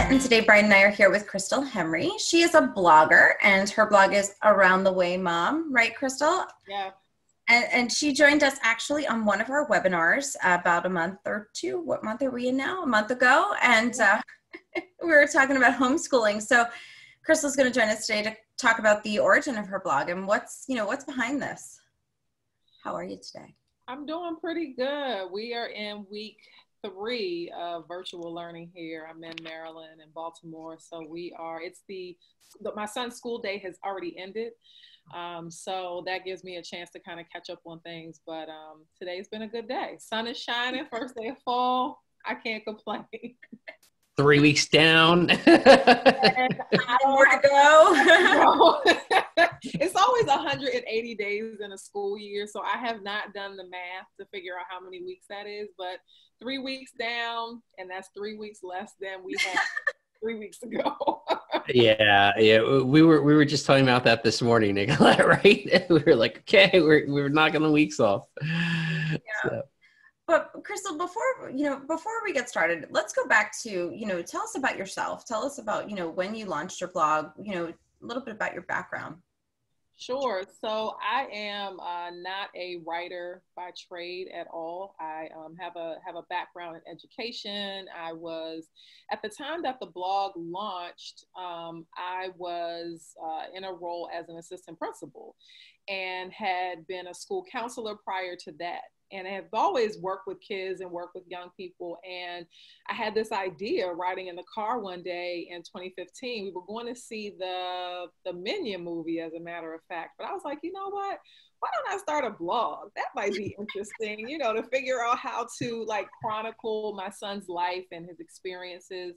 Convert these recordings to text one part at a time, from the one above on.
And today Brian and I are here with Crystal Henry. She is a blogger and her blog is Around the Way Mom, right, Crystal? Yeah. And she joined us actually on one of our webinars about a month or two. What month are we in now? A month ago. And we were talking about homeschooling. So Crystal's going to join us today to talk about the origin of her blog and what's behind this. How are you today? I'm doing pretty good. We are in week 3 of virtual learning here. I'm in Maryland and Baltimore. So my son's school day has already ended. So that gives me a chance to kind of catch up on things. But today's been a good day. Sun is shining, first day of fall. I can't complain. 3 weeks down. And more to go. It's always 180 days in a school year, so I have not done the math to figure out how many weeks that is, but 3 weeks down, and that's 3 weeks less than we had 3 weeks ago. Yeah. We were just talking about that this morning, Nicolette, right? We were like, okay, we're knocking the weeks off. Yeah. So. But Crystal, before we get started, let's go back to, tell us about yourself. Tell us about, when you launched your blog, a little bit about your background. Sure. So I am not a writer by trade at all. I have a background in education. I was, at the time that the blog launched, I was in a role as an assistant principal and had been a school counselor prior to that. And I have always worked with kids and worked with young people. And I had this idea riding in the car one day in 2015. We were going to see the Minion movie, as a matter of fact. But I was like, you know what? Why don't I start a blog? That might be interesting, to figure out how to chronicle my son's life and his experiences.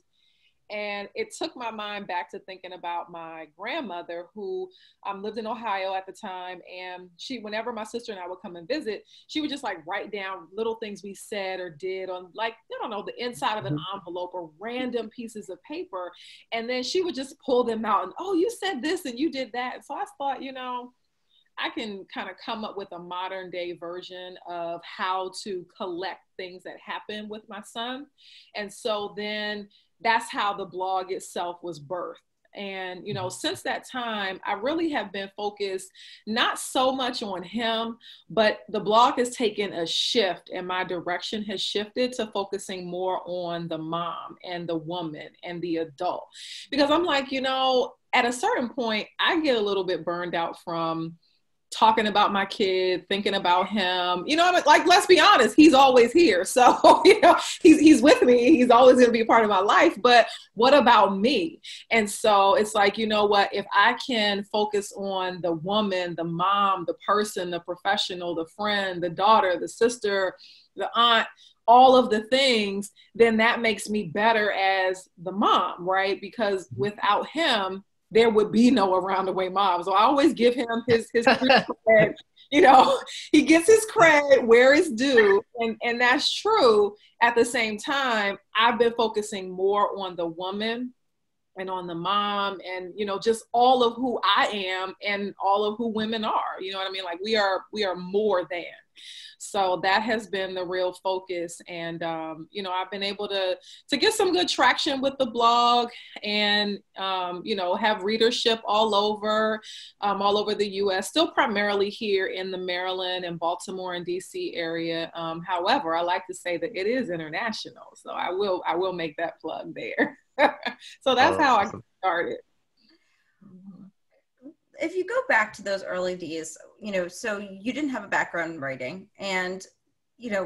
And it took my mind back to thinking about my grandmother, who lived in Ohio at the time. And whenever my sister and I would come and visit, she would just write down little things we said or did on the inside of an envelope or random pieces of paper. And then she would just pull them out and, oh, you said this and you did that. And so I thought, I can kind of come up with a modern day version of how to collect things that happen with my son. And so then that's how the blog itself was birthed. And, since that time, I really have been focused not so much on him, but the blog has taken a shift and my direction has shifted to focusing more on the mom and the woman and the adult. Because I'm like, at a certain point, I get a little bit burned out from talking about my kid, thinking about him, let's be honest, he's always here. So, he's with me. He's always going to be a part of my life, but what about me? And so it's like, what, if I can focus on the woman, the mom, the person, the professional, the friend, the daughter, the sister, the aunt, all of the things, then that makes me better as the mom, right? Because without him, there would be no Around the Way Mom. So I always give him his credit. He gets his credit where it's due. And that's true. At the same time, I've been focusing more on the woman and on the mom and, just all of who I am and all of who women are. You know what I mean? We are more than. So that has been the real focus. And, I've been able to get some good traction with the blog and, have readership all over the U.S., still primarily here in the Maryland and Baltimore and DC area. However, I like to say that it is international. So I will make that plug there. So that's how I started. If you go back to those early days, so you didn't have a background in writing and,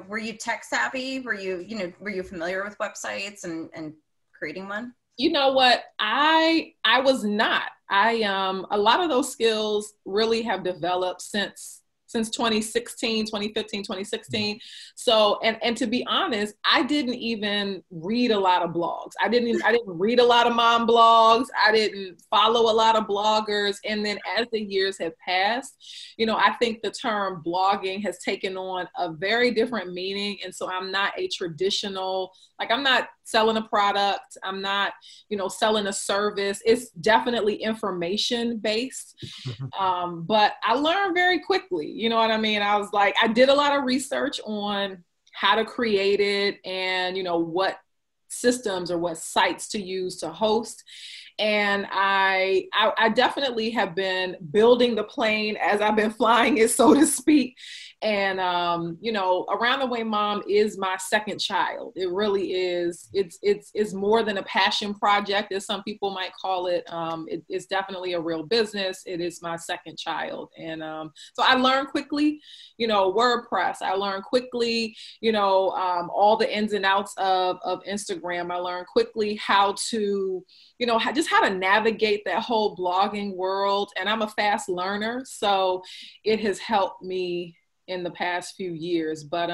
were you tech savvy? Were you familiar with websites and creating one? You know what? I was not. A lot of those skills really have developed since 2016, 2015, 2016. So, and to be honest, I didn't even read a lot of blogs. I didn't read a lot of mom blogs. I didn't follow a lot of bloggers. And then as the years have passed, I think the term blogging has taken on a very different meaning. And so I'm not a traditional, I'm not selling a product. I'm not, selling a service. It's definitely information based. But I learned very quickly, you know what I mean? I was I did a lot of research on how to create it and, what systems or what sites to use to host. And I definitely have been building the plane as I've been flying it, so to speak. And, you know, Around the Way Mom is my second child. It really is. It's more than a passion project, as some people might call it. It's definitely a real business. It is my second child. And so I learned quickly, you know, WordPress. I learned quickly, you know, all the ins and outs of Instagram. I learned quickly how to, you know, just how to navigate that whole blogging world. And I'm a fast learner, so it has helped me in the past few years. But,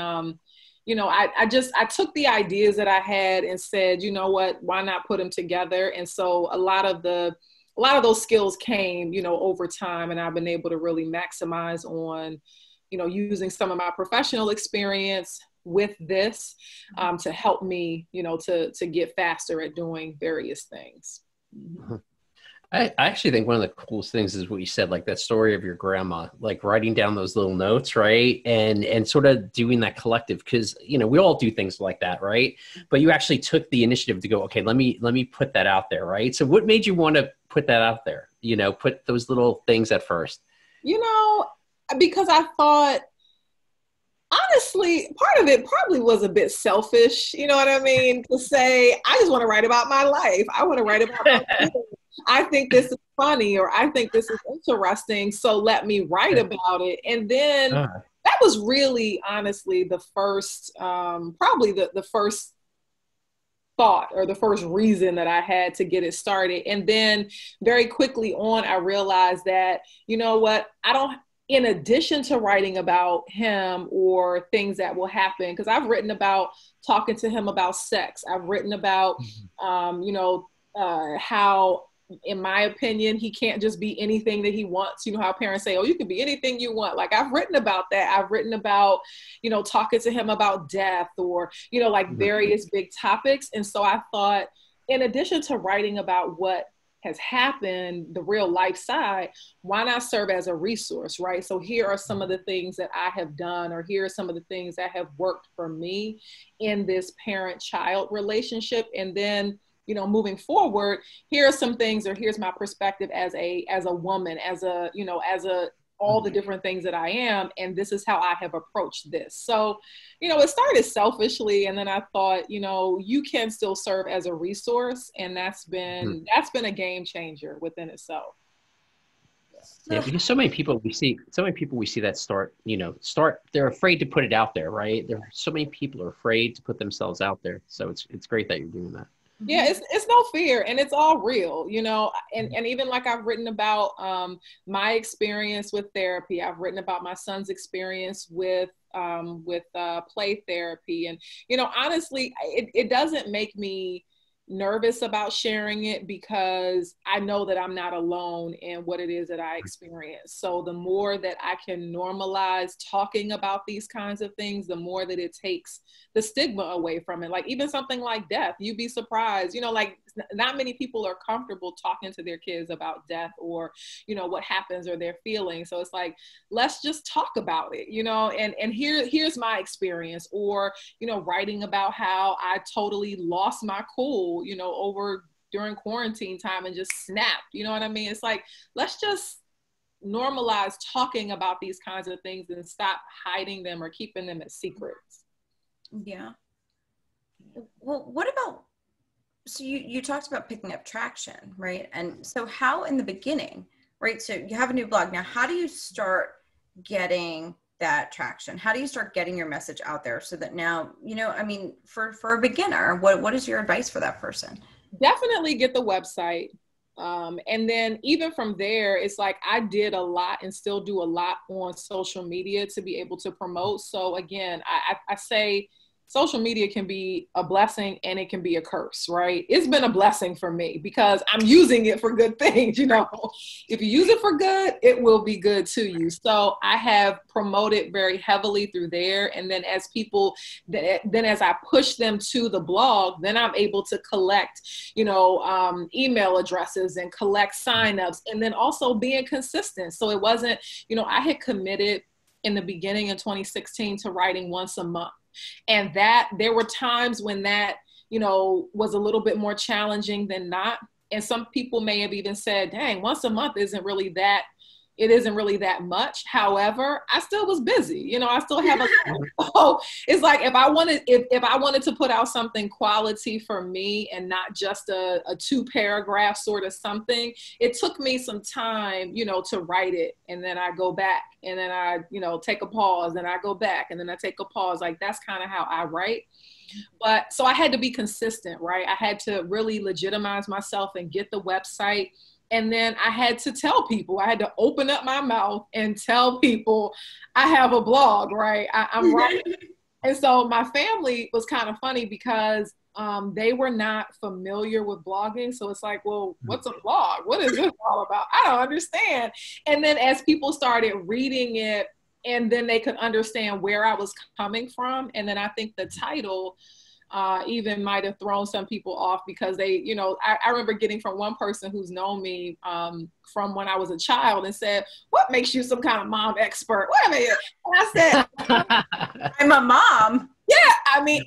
you know, I took the ideas that I had and said, you know what, why not put them together? And so a lot of those skills came, you know, over time, and I've been able to really maximize on, you know, using some of my professional experience with this to help me, you know, to get faster at doing various things. I actually think one of the coolest things is what you said, like that story of your grandma, like writing down those little notes, right? And sort of doing that collective, because, you know, we all do things like that, right? But you actually took the initiative to go, okay, let me put that out there, right? So what made you want to put that out there? You know, put those little things at first? You know, because I thought, honestly, part of it probably was a bit selfish, you know what I mean? To say, I just want to write about my life. I want to write about my kids. I think this is funny, or I think this is interesting, so let me write about it. And then that was really, honestly, the first, probably the first thought or the first reason that I had to get it started. And then very quickly on, I realized that, you know what, in addition to writing about him or things that will happen, because I've written about talking to him about sex. I've written about, you know, how, in my opinion, he can't just be anything that he wants. You know how parents say, oh, you can be anything you want. Like, I've written about that. I've written about, you know, talking to him about death, or, you know, like various big topics. And so I thought, in addition to writing about what has happened, the real life side, why not serve as a resource, right? So here are some of the things that I have done, or here are some of the things that have worked for me in this parent-child relationship. And then, you know, moving forward, here are some things, or here's my perspective as a woman, as a, you know, as all the different things that I am. And this is how I have approached this. So, you know, it started selfishly. And then I thought, you know, you can still serve as a resource. And that's been a game changer within itself. Yeah, because so many people we see that they're afraid to put it out there, right? So many people are afraid to put themselves out there. So it's great that you're doing that. Yeah, it's no fear, and it's all real, you know, and even like I've written about my experience with therapy. I've written about my son's experience with play therapy. And, you know, honestly, it doesn't make me nervous about sharing it, because I know that I'm not alone in what it is that I experience. So the more that I can normalize talking about these kinds of things, the more that it takes the stigma away from it. Like even something like death, you'd be surprised, you know, like not many people are comfortable talking to their kids about death, or, you know, what happens, or their feelings. So it's like, let's just talk about it, you know, and here's my experience. Or, you know, writing about how I totally lost my cool, you know, during quarantine time, and just snapped, you know what I mean? It's like, let's just normalize talking about these kinds of things and stop hiding them or keeping them as secrets. Yeah. Well, what about, so you talked about picking up traction, right? And so how in the beginning, right? So you have a new blog now, how do you start getting that traction? How do you start getting your message out there so that now, you know, I mean, for a beginner, what is your advice for that person? Definitely get the website. And then even from there, it's like I did a lot and still do a lot on social media to be able to promote. So again, I say social media can be a blessing and it can be a curse, right? It's been a blessing for me because I'm using it for good things, you know. If you use it for good, it will be good to you. So I have promoted very heavily through there. And then as I push them to the blog, then I'm able to collect, you know, email addresses and collect signups, and then also being consistent. So it wasn't, you know, I had committed in the beginning of 2016 to writing once a month. And that there were times when that, was a little bit more challenging than not. And some people may have even said, dang, once a month isn't really that much. However, I still was busy. I still have so it's like if I wanted to put out something quality for me and not just a 2-paragraph sort of something, it took me some time, to write it. And then I go back and then I, take a pause and I go back and then I take a pause. Like that's kind of how I write. But so I had to be consistent, right? I had to really legitimize myself and get the website. And then I had to tell people, I had to open up my mouth and tell people I have a blog, right? I'm writing. And so my family was kind of funny because they were not familiar with blogging. So it's like, well, what's a blog? What is this all about? I don't understand. And then as people started reading it, and then they could understand where I was coming from. And then I think the title even might have thrown some people off because they, I remember getting from one person who's known me from when I was a child and said, what makes you some kind of mom expert? Wait a minute. And I said, I'm a mom. Yeah,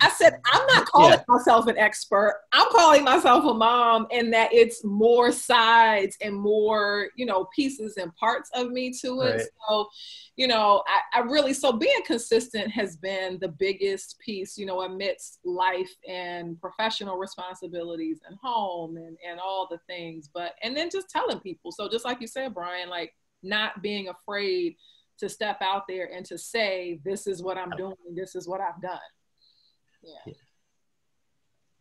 I said, I'm not calling myself an expert. I'm calling myself a mom, and that it's more sides and more, pieces and parts of me to it. Right. So, I really, so being consistent has been the biggest piece, amidst life and professional responsibilities and home and all the things. And then just telling people. So just like you said, Brian, like not being afraid to step out there and to say, this is what I'm doing, this is what I've done. Yeah.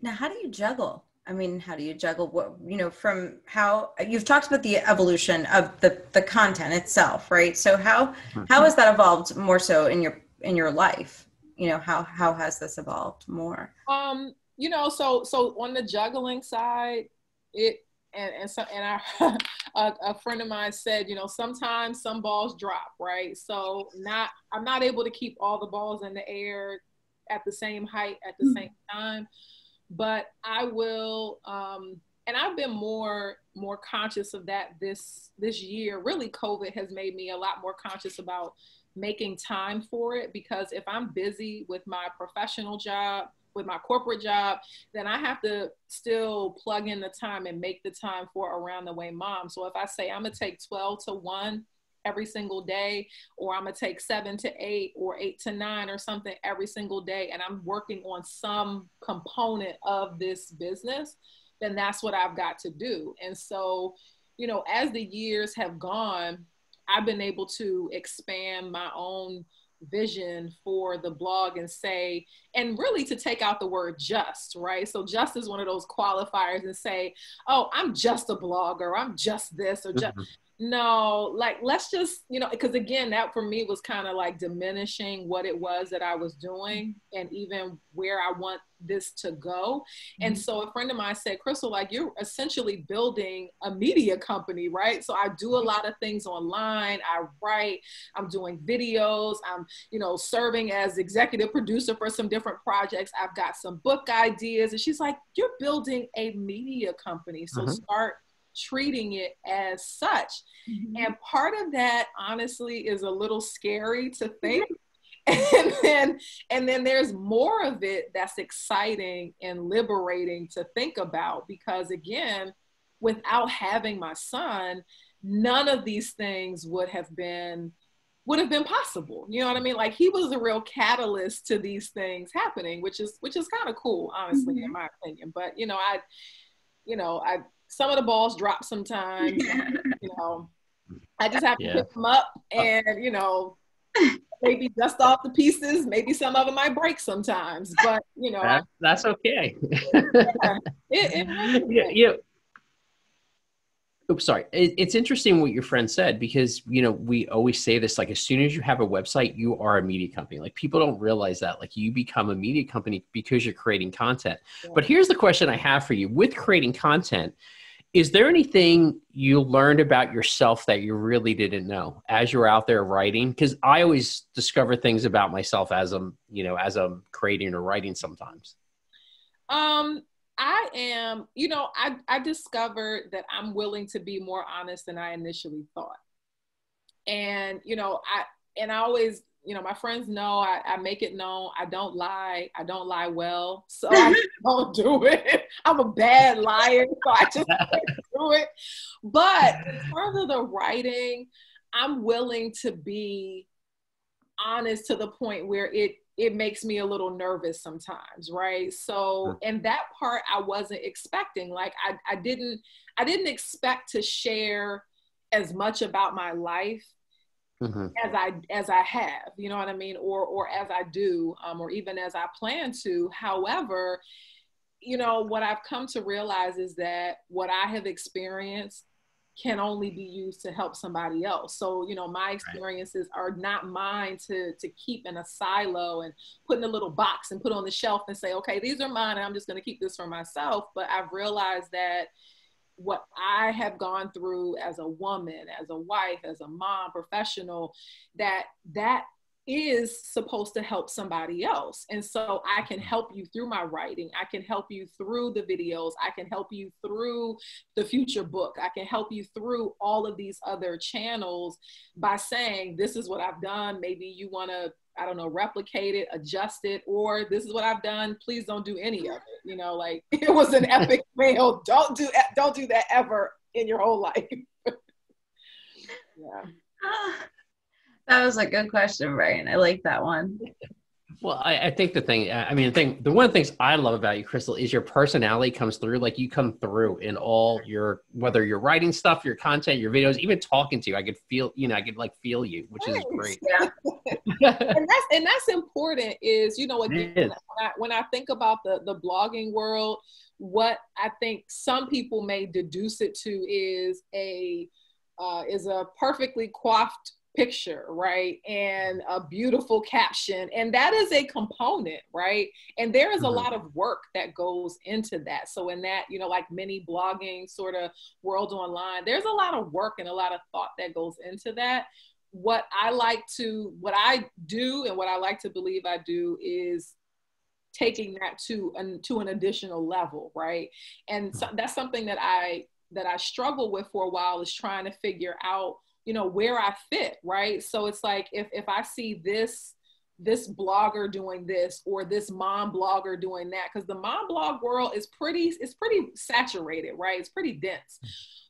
Now, how do you juggle? I mean, how do you juggle what, from how you've talked about the evolution of the content itself, right? So how has that evolved more so in your life? How has this evolved more? So on the juggling side, a friend of mine said, sometimes some balls drop, right? So I'm not able to keep all the balls in the air at the same height at the same time, but I will, and I've been more conscious of that this year. Really, COVID has made me a lot more conscious about making time for it, because if I'm busy with my professional job, with my corporate job, then I have to still plug in the time and make the time for Around the Way Mom. So if I say I'm gonna take 12 to 1 every single day, or I'm gonna take 7 to 8 or 8 to 9 or something every single day, and I'm working on some component of this business, then that's what I've got to do. And so, as the years have gone, I've been able to expand my own vision for the blog and say, and really to take out the word just, right? So just is one of those qualifiers and say, oh, I'm just a blogger, I'm just this, or just, no, like, let's just, because again, that for me was kind of like diminishing what it was that I was doing and even where I want this to go. And so a friend of mine said, Crystal, like, you're essentially building a media company, right? So I do a lot of things online. I write, I'm doing videos, I'm, serving as executive producer for some different projects. I've got some book ideas. And she's like, you're building a media company. So start treating it as such. And part of that, honestly, is a little scary to think. And then there's more of it that's exciting and liberating to think about, because again, without having my son, none of these things would have been possible. You know what I mean? Like, he was a real catalyst to these things happening, which is kind of cool, honestly, in my opinion. But I some of the balls drop sometimes. I just have to pick them up and maybe dust off the pieces. Maybe some of them might break sometimes, but that's okay. It Oops, sorry. It's interesting what your friend said, because, we always say this, like, as soon as you have a website, you are a media company. Like, people don't realize that, like, you become a media company because you're creating content. Yeah. But here's the question I have for you. With creating content, is there anything you learned about yourself that you really didn't know as you're out there writing? Because I always discover things about myself as I'm creating or writing sometimes. I am, I discovered that I'm willing to be more honest than I initially thought. And, I always you know, my friends know I make it known. I don't lie. I don't lie well. So I don't do it. I'm a bad liar. So I just can't do it. But in terms of the writing, I'm willing to be honest to the point where it makes me a little nervous sometimes, right? So, and that part I wasn't expecting. Like I didn't expect to share as much about my life as I have, you know what I mean? Or as I do, or even as I plan to. However, you know, what I've come to realize is that what I have experienced can only be used to help somebody else. So, you know, my experiences are not mine to keep in a silo and put in a little box and put on the shelf and say, okay, these are mine and I'm just going to keep this for myself. But I've realized that what I have gone through as a woman, as a wife, as a mom, professional, that is supposed to help somebody else. And so I can help you through my writing. I can help you through the videos. I can help you through the future book. I can help you through all of these other channels by saying, this is what I've done. Maybe you want to, I don't know, replicate it, adjust it, or this is what I've done. Please don't do any of it. You know, like it was an epic fail. Don't do that ever in your whole life. Yeah. That was a good question, Brian. I like that one. Well, I think the one of the things I love about you, Crystal, is your personality comes through. Like you come through in all your, whether you're writing stuff, your content, your videos, even talking to you, I could feel, you know, I could like feel you, which is great. Yeah. and that's important is, you know, again, when I think about the blogging world, what I think some people may deduce it to is a perfectly coiffed picture, right? And a beautiful caption. And that is a component, right? And there is a lot of work that goes into that. So in that, you know, like many blogging sort of world online, there's a lot of work and a lot of thought that goes into that. What I do and what I like to believe I do is taking that to an additional level, right? And so that's something that I struggled with for a while, is trying to figure out, you know, where I fit, right? So it's like, if I see this blogger doing this, or this mom blogger doing that, because the mom blog world is pretty saturated, right? It's pretty dense.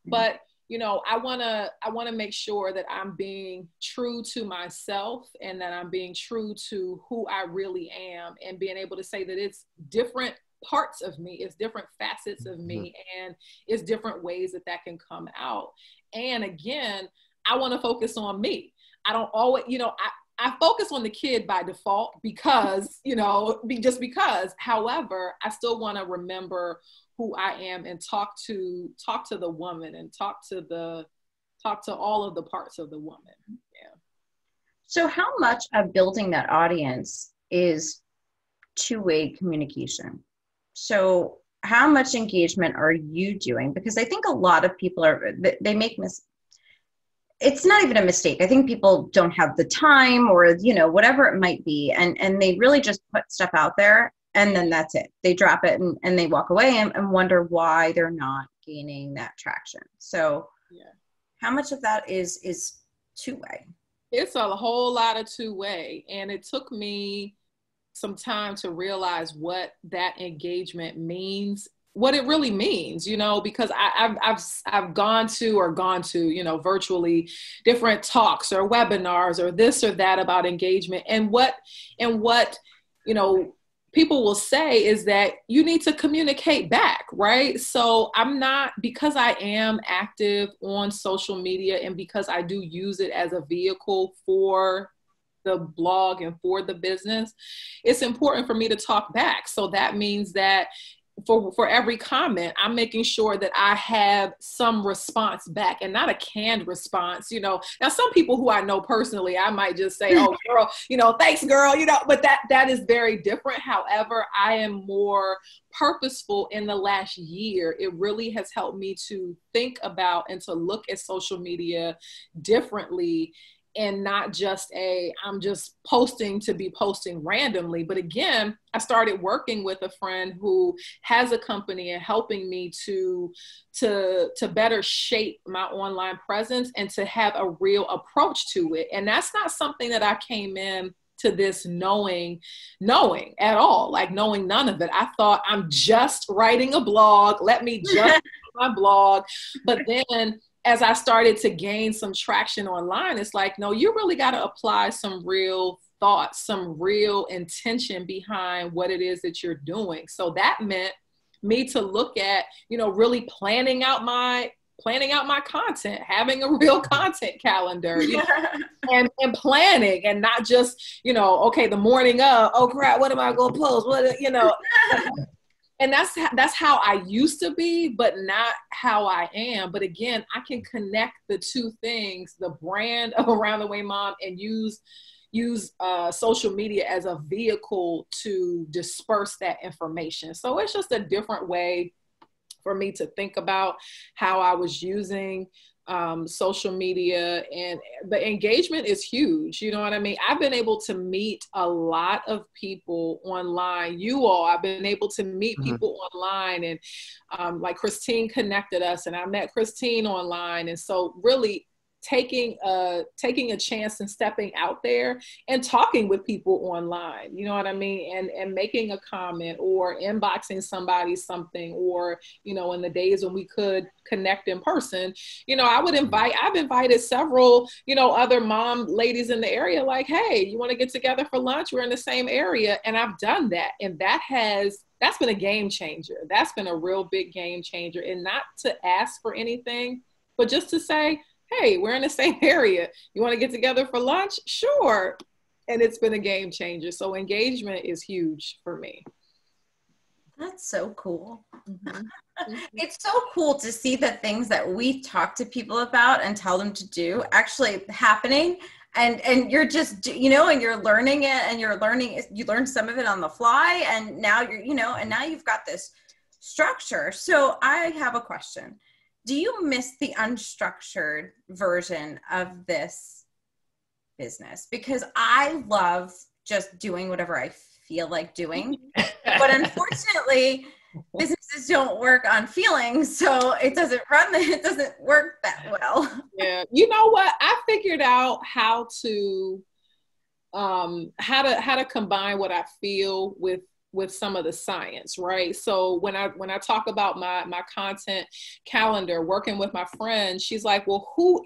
But, you know, I want to make sure that I'm being true to myself, and that I'm being true to who I really am, and being able to say that it's different parts of me, it's different facets of me, and it's different ways that can come out. And again, I want to focus on me. I don't always, you know, I focus on the kid by default because, you know, just because. However, I still want to remember who I am and talk to the woman, and talk to all of the parts of the woman. Yeah. So how much of building that audience is two-way communication? So how much engagement are you doing? Because I think a lot of people they make it's not even a mistake. I think people don't have the time, or, you know, whatever it might be. And they really just put stuff out there, and then that's it. They drop it and they walk away and wonder why they're not gaining that traction. So how much of that is two-way? It's a whole lot of two-way. And it took me some time to realize what that engagement means, what it really means, you know, because I've gone to, you know, virtually different talks or webinars or this or that about engagement. And what, you know, people will say is that you need to communicate back, right? So because I am active on social media, and because I do use it as a vehicle for the blog and for the business, it's important for me to talk back. So that means that for every comment, I'm making sure that I have some response back, and not a canned response. You know, now some people who I know personally, I might just say, oh girl, you know, thanks girl, you know, but that is very different. However, I am more purposeful in the last year. It really has helped me to think about and to look at social media differently, and not just I'm just posting to be posting randomly. But again, I started working with a friend who has a company and helping me to better shape my online presence and to have a real approach to it. And that's not something that I came in to this knowing at all, like knowing none of it. I thought, I'm just writing a blog. Let me just write my blog. But then as I started to gain some traction online, it's like, no, you really got to apply some real thoughts, some real intention behind what it is that you're doing. So that meant me to look at, really planning out my content, having a real content calendar, and planning, and not just, okay, the morning of, oh crap, what am I going to post? And that's how I used to be, but not how I am. But again, I can connect the two things, the brand of Around the Way Mom, and use social media as a vehicle to disperse that information. So it's just a different way for me to think about how I was using social media, and the engagement is huge. You know what I mean? I've been able to meet a lot of people online. I've been able to meet people online, and like Christine connected us, and I met Christine online. And so really taking a chance and stepping out there and talking with people online, you know what I mean? And making a comment or inboxing somebody something, or, in the days when we could connect in person, I've invited several, other mom ladies in the area, like, hey, you want to get together for lunch? We're in the same area. And I've done that. And that's been a game changer. That's been a real big game changer. And not to ask for anything, but just to say, hey, we're in the same area. You want to get together for lunch? Sure. And it's been a game changer. So engagement is huge for me. That's so cool. It's so cool to see the things that we talk to people about and tell them to do actually happening. And you're just, and you're learning it, and you learn some of it on the fly. And now and now you've got this structure. So I have a question. Do you miss the unstructured version of this business? Because I love just doing whatever I feel like doing. But unfortunately, businesses don't work on feelings, so it doesn't work that well. Yeah. You know what? I figured out how to combine what I feel with some of the science, right? So when I talk about my content calendar, working with my friend, she's like, well, who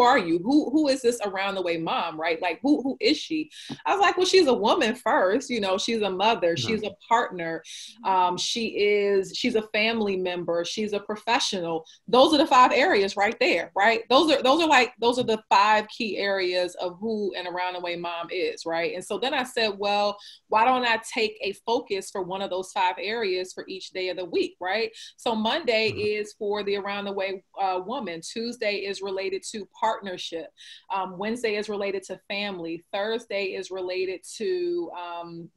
are you? Who is this Around the Way Mom, right? Like, who is she? I was like, well, she's a woman first, she's a mother, she's a partner, she's a family member, she's a professional. Those are the 5 areas right there, right? Those are the 5 key areas of who an Around the Way Mom is, right? And so then I said, well, why don't I take a focus for one of those 5 areas for each day of the week, right? So Monday is for the Around the Way woman. Tuesday is related to partnership. Wednesday is related to family. Thursday is related to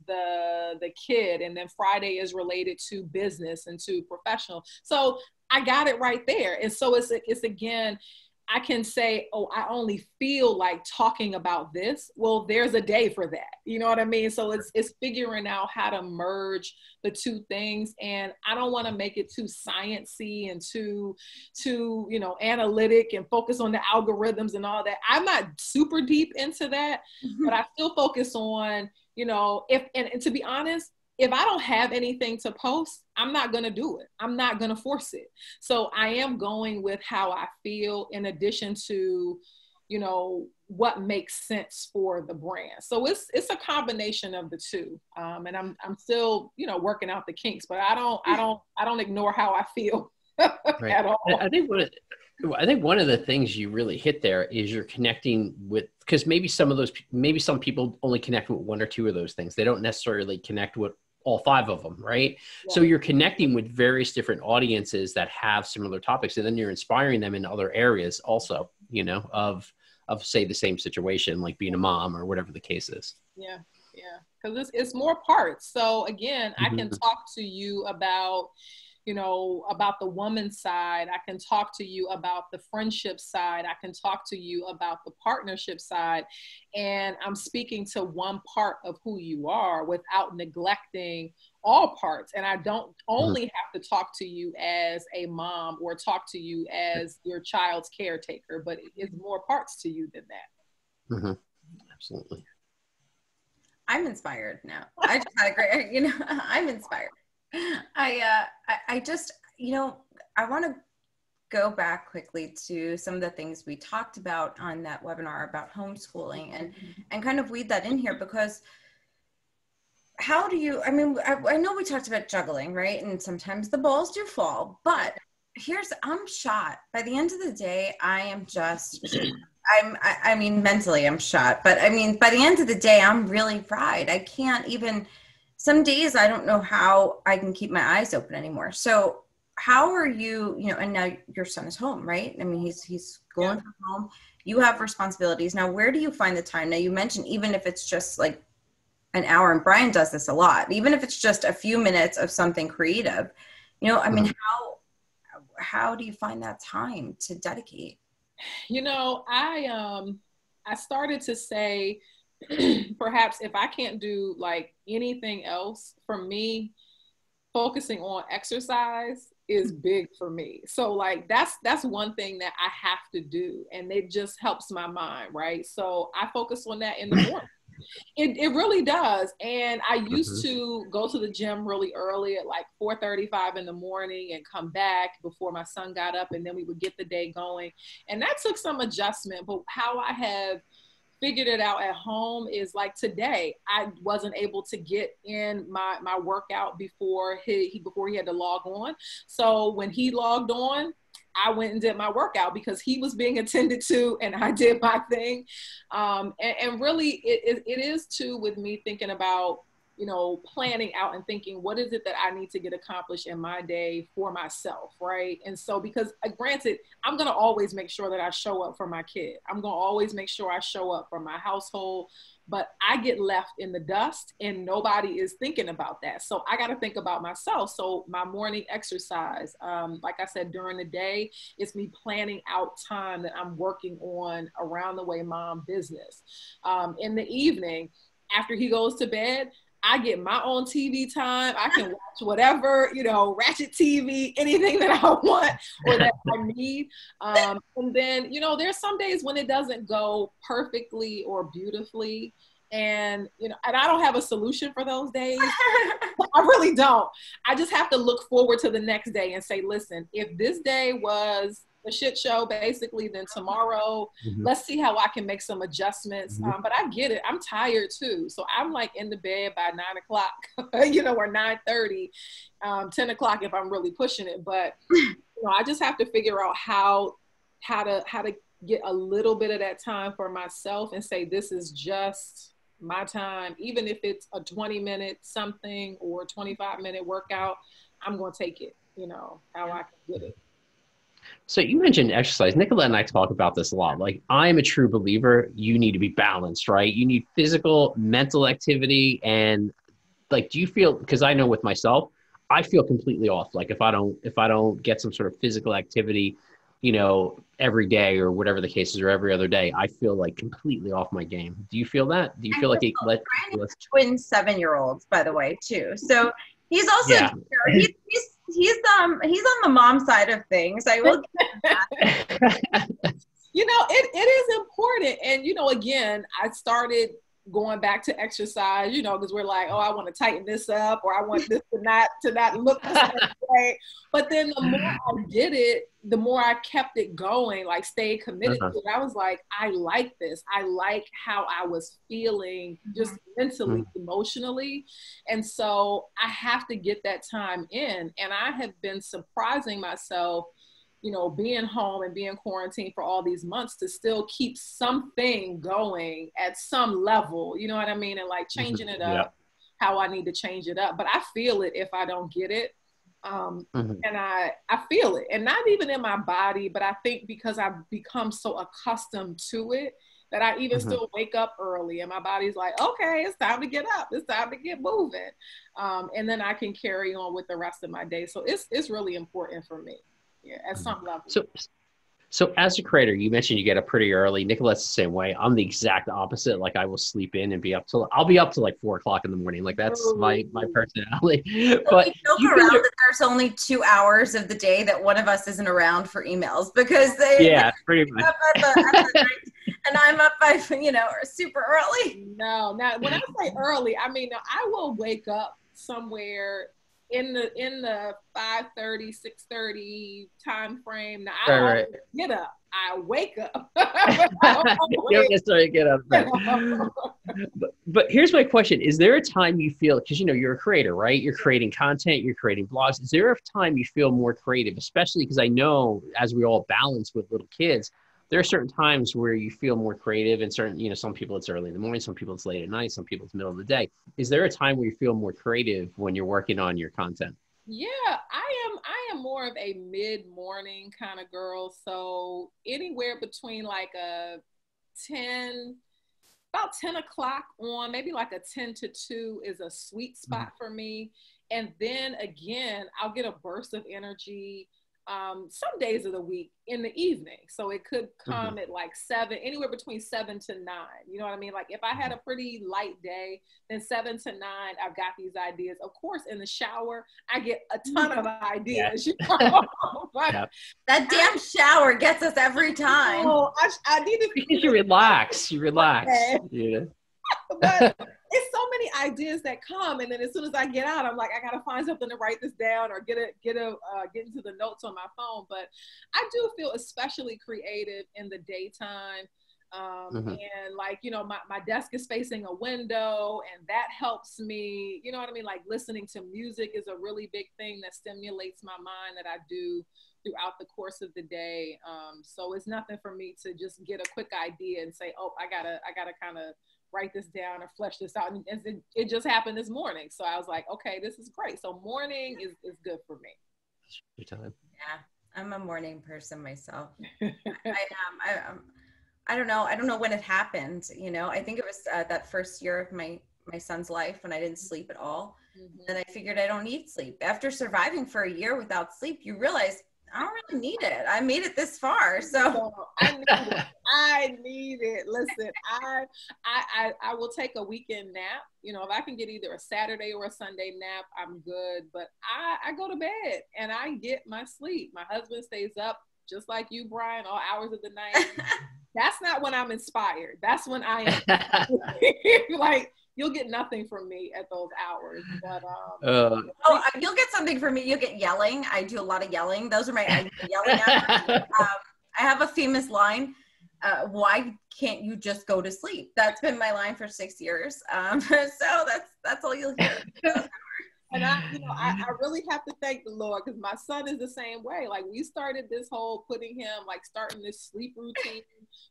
the kid. And then Friday is related to business and to professional. So I got it right there. And so it's again, I can say, oh, I only feel like talking about this. Well, there's a day for that. You know what I mean? So it's figuring out how to merge the two things. And I don't want to make it too sciencey and too analytic and focus on the algorithms and all that. I'm not super deep into that, but I still focus on, and to be honest, if I don't have anything to post, I'm not going to do it. I'm not going to force it. So I am going with how I feel, in addition to, what makes sense for the brand. So it's a combination of the two. And I'm still, working out the kinks, but I don't ignore how I feel at all. I think one of the things you really hit there is you're connecting with, because maybe some people only connect with 1 or 2 of those things. They don't necessarily connect with all 5 of them, right? Yeah. So you're connecting with various different audiences that have similar topics, and then you're inspiring them in other areas also, of say the same situation, like being a mom or whatever the case is. Yeah. Because it's more parts. So again, I can talk to you about, you know, about the woman side. I can talk to you about the friendship side. I can talk to you about the partnership side. And I'm speaking to one part of who you are without neglecting all parts. And I don't only have to talk to you as a mom or talk to you as your child's caretaker, but it's more parts to you than that. Mm-hmm. Absolutely. I'm inspired now. I just had a great, you know, I'm inspired. I just, you know, I want to go back quickly to some of the things we talked about on that webinar about homeschooling and kind of weed that in here, because how do you, I mean, I know we talked about juggling, right? And sometimes the balls do fall, but I'm shot. By the end of the day, I am just, I mean, mentally I'm shot, but I mean, by the end of the day, I'm really fried. I can't even, some days I don't know how I can keep my eyes open anymore. So how are you, you know, and now your son is home, right? I mean, he's going from home. You have responsibilities. Now, where do you find the time? Now you mentioned, even if it's just like an hour, and Brian does this a lot, even if it's just a few minutes of something creative, you know, I mean, how do you find that time to dedicate? You know, I started to say, perhaps if I can't do like anything else, for me, focusing on exercise is big for me. So like, that's one thing that I have to do, and it just helps my mind, right? So I focus on that in the morning. It really does. And I used to go to the gym really early at like 4:35 in the morning and come back before my son got up, and then we would get the day going. And that took some adjustment. But how I have figured it out at home is like today, I wasn't able to get in my workout before he had to log on. So when he logged on, I went and did my workout because he was being attended to, and I did my thing. And really it is too, with me thinking about, you know, planning out and thinking, what is it that I need to get accomplished in my day for myself, right? And so, because granted, I'm going to always make sure that I show up for my kid. I'm going to always make sure I show up for my household, but I get left in the dust and nobody is thinking about that. So I got to think about myself. So my morning exercise, like I said, during the day, it's me planning out time that I'm working on around the way mom business. In the evening, after he goes to bed, I get my own TV time. I can watch whatever, you know, ratchet TV, anything that I want or that I need. And then, you know, there's some days when it doesn't go perfectly or beautifully. And, you know, and I don't have a solution for those days. I really don't. I just have to look forward to the next day and say, listen, if this day was a shit show, basically, then tomorrow, let's see how I can make some adjustments. But I get it. I'm tired too. So I'm like in the bed by 9 o'clock, you know, or 9:30, 10 o'clock if I'm really pushing it. But, you know, I just have to figure out how to get a little bit of that time for myself and say, this is just my time. Even if it's a 20-minute something or a 25-minute workout, I'm going to take it, you know, how I can get it. So you mentioned exercise. Nicolette and I talk about this a lot. Like, I'm a true believer, you need to be balanced, right? You need physical, mental activity. And like, do you feel, because I know with myself, I feel completely off. Like if I don't get some sort of physical activity, you know, every day or whatever the case is, or every other day, I feel like completely off my game. Do you feel that? Do you feel like twin 7-year-olds, by the way, too? So he's also, he's on the mom side of things. I will get that. You know, it is important. And, you know, again, I started going back to exercise, you know, because we're like, oh, I want to tighten this up, or I want this to not look the same way. But then the more I did it, the more I kept it going, like stayed committed to it. I was like, I like this. I like how I was feeling just mentally, emotionally. And so I have to get that time in. And I have been surprising myself, you know, being home and being quarantined for all these months, to still keep something going at some level, you know what I mean? And like changing it up how I need to change it up. But I feel it if I don't get it. And I feel it, and not even in my body, but I think because I've become so accustomed to it, that I even Mm-hmm. still wake up early and my body's like, okay, it's time to get up. It's time to get moving. And then I can carry on with the rest of my day. So it's really important for me. Yeah, at some level. So as a creator, you mentioned you get up pretty early. Nicolette's the same way. I'm the exact opposite. Like I will sleep in and I'll be up till like 4 o'clock in the morning. Like that's my personality. So But we joke around that there's only 2 hours of the day that one of us isn't around for emails because they pretty much. up at the night, and I'm up by super early. No, now when I say early, I mean I will wake up somewhere in the 5:30, 6:30 time frame. Now I don't get up. I wake up. You don't necessarily get up. But here's my question. Is there a time you feel, because you're a creator, right? You're creating content, you're creating blogs. Is there a time you feel more creative, especially because I know as we all balance with little kids, there are certain times where you feel more creative and certain, some people it's early in the morning, some people it's late at night, some people it's middle of the day. Is there a time where you feel more creative when you're working on your content? Yeah, I am more of a mid-morning kind of girl. So anywhere between like about 10 o'clock on, maybe like a 10 to 2 is a sweet spot for me. And then again, I'll get a burst of energy some days of the week in the evening. So it could come at like 7, anywhere between 7 to 9. You know what I mean? Like if I had a pretty light day, then 7 to 9, I've got these ideas. Of course, in the shower, I get a ton of ideas. That damn shower gets us every time. I need to because you relax. Yeah. But it's so many ideas that come, and then as soon as I get out, I'm like, I gotta find something to write this down or get into the notes on my phone. But I do feel especially creative in the daytime, and like my desk is facing a window, and that helps me. You know what I mean? Like listening to music is a really big thing that stimulates my mind that I do throughout the course of the day. So it's nothing for me to just get a quick idea and say, oh, I gotta kind of write this down or flesh this out. And it just happened this morning. So I was like, okay, this is great. So morning is good for me. Your time. Yeah, I'm a morning person myself. I don't know when it happened. I think it was that first year of my son's life when I didn't sleep at all. And I figured I don't need sleep. After surviving for a year without sleep, you realize I don't really need it. I made it this far. So I need it. Listen, I will take a weekend nap. If I can get either a Saturday or a Sunday nap, I'm good. But I go to bed and I get my sleep. My husband stays up just like you, Brian, all hours of the night. That's not when I'm inspired. That's when I am like, you'll get nothing from me at those hours. But you'll get something from me. You'll get yelling. I do a lot of yelling. Those are my yelling hours. I have a famous line. Why can't you just go to sleep? That's been my line for 6 years. So that's all you'll hear. And I really have to thank the Lord, because my son is the same way. Like we started this whole starting this sleep routine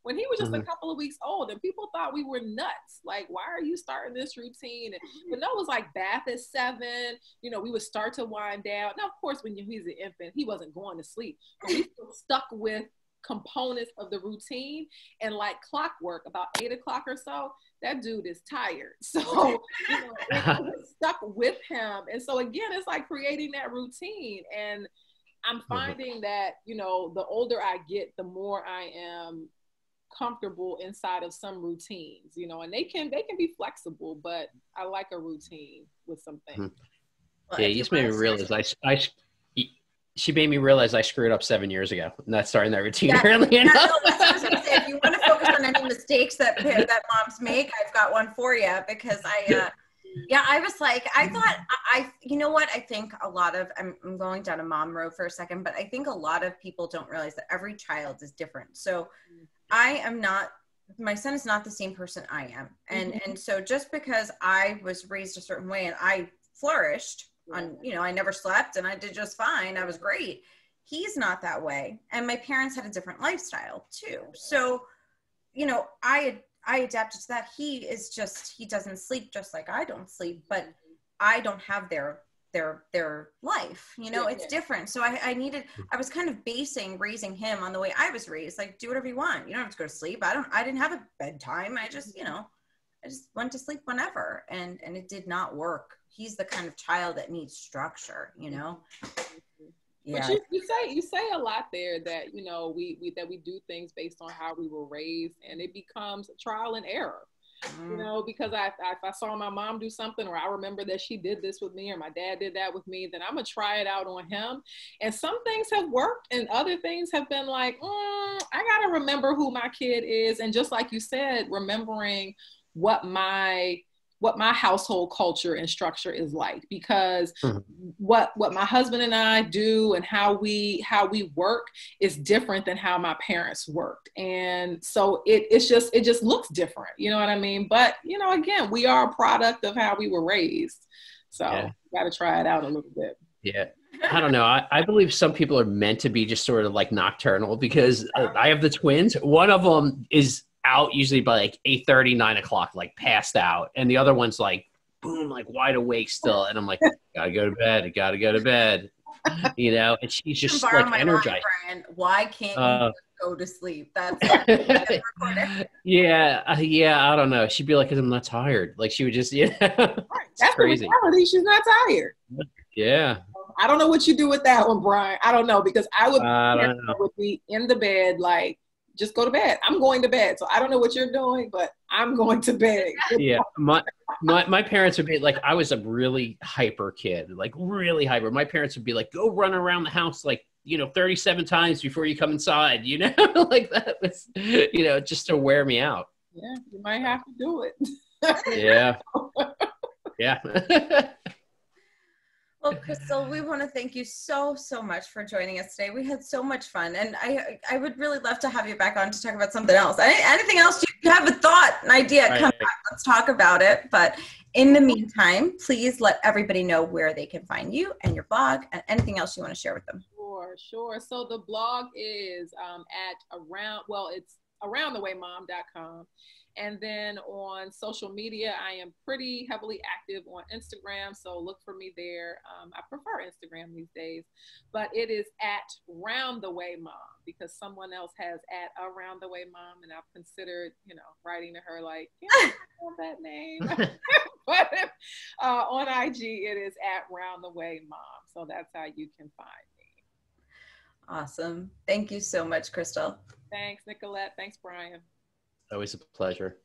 when he was just a couple of weeks old, and people thought we were nuts. Like, why are you starting this routine? But no, it was like bath at 7. We would start to wind down. Now, of course, when he's an infant, he wasn't going to sleep, but we still stuck with components of the routine, and like clockwork, about 8 o'clock or so, that dude is tired. So it stuck with him. And so again, it's like creating that routine. And I'm finding that the older I get, the more I am comfortable inside of some routines, and they can be flexible, but I like a routine with some things. Well, yeah, you just made me realize she made me realize I screwed up 7 years ago, not starting that routine early enough. No, that's what I was going to say. If you want to focus on any mistakes that moms make, I've got one for you, because I was like, I thought, you know what? I think a lot of, I'm going down a mom road for a second, but I think a lot of people don't realize that every child is different. So my son is not the same person I am. And so just because I was raised a certain way and I flourished, I never slept and I did just fine. I was great. He's not that way. And my parents had a different lifestyle too. So, I adapted to that. He doesn't sleep just like I don't sleep, but I don't have their their life, you know. It's different. So I was kind of basing raising him on the way I was raised, like, do whatever you want, you don't have to go to sleep. I didn't have a bedtime. I just, you know, I just went to sleep whenever, and it did not work. He's the kind of child that needs structure, you know. Yeah. But you say a lot there, that, you know, we do things based on how we were raised, and it becomes trial and error. You know, because if I saw my mom do something, or I remember that she did this with me, or my dad did that with me, then I'm gonna try it out on him. And some things have worked, and other things have been like, I gotta remember who my kid is. And just like you said, remembering what my household culture and structure is like, because what my husband and I do and how we work is different than how my parents worked. And so it just looks different, you know what I mean? But, you know, again, we are a product of how we were raised. So got to try it out a little bit. Yeah. I don't know. I believe some people are meant to be just sort of like nocturnal, because I have the twins. One of them is out usually by like 8:30, 9 o'clock, like passed out. And the other one's like, boom, like wide awake still. And I'm like, gotta go to bed. Gotta go to bed. You know, and she's just like energized. Line, Brian. Why can't you go to sleep? That's yeah. I don't know. She'd be like, I'm not tired. Like she would just, Right. That's crazy. The reality. She's not tired. Yeah. I don't know what you do with that one, Brian. I don't know, because I would be in the bed, like, just go to bed. I'm going to bed. So I don't know what you're doing, but I'm going to bed. Yeah. My parents would be like, I was a really hyper kid, like really hyper. My parents would be like, go run around the house, like, you know, 37 times before you come inside, you know, like that was, you know, just to wear me out. Yeah. You might have to do it. Yeah. Yeah. Well, Crystal, we want to thank you so much for joining us today. We had so much fun, and I would really love to have you back on to talk about something else. Anything else you have a thought, an idea, come back, let's talk about it. But in the meantime, please let everybody know where they can find you and your blog and anything else you want to share with them. Sure. So the blog is it's aroundthewaymom.com. And then on social media, I am pretty heavily active on Instagram. So look for me there. I prefer Instagram these days, but it is at Round the Way Mom, because someone else has at Around the Way Mom. And I've considered, you know, writing to her like, I want that name. But on IG, it is at Round the Way Mom. So that's how you can find me. Awesome. Thank you so much, Crystal. Thanks, Nicolette. Thanks, Brian. Always a pleasure.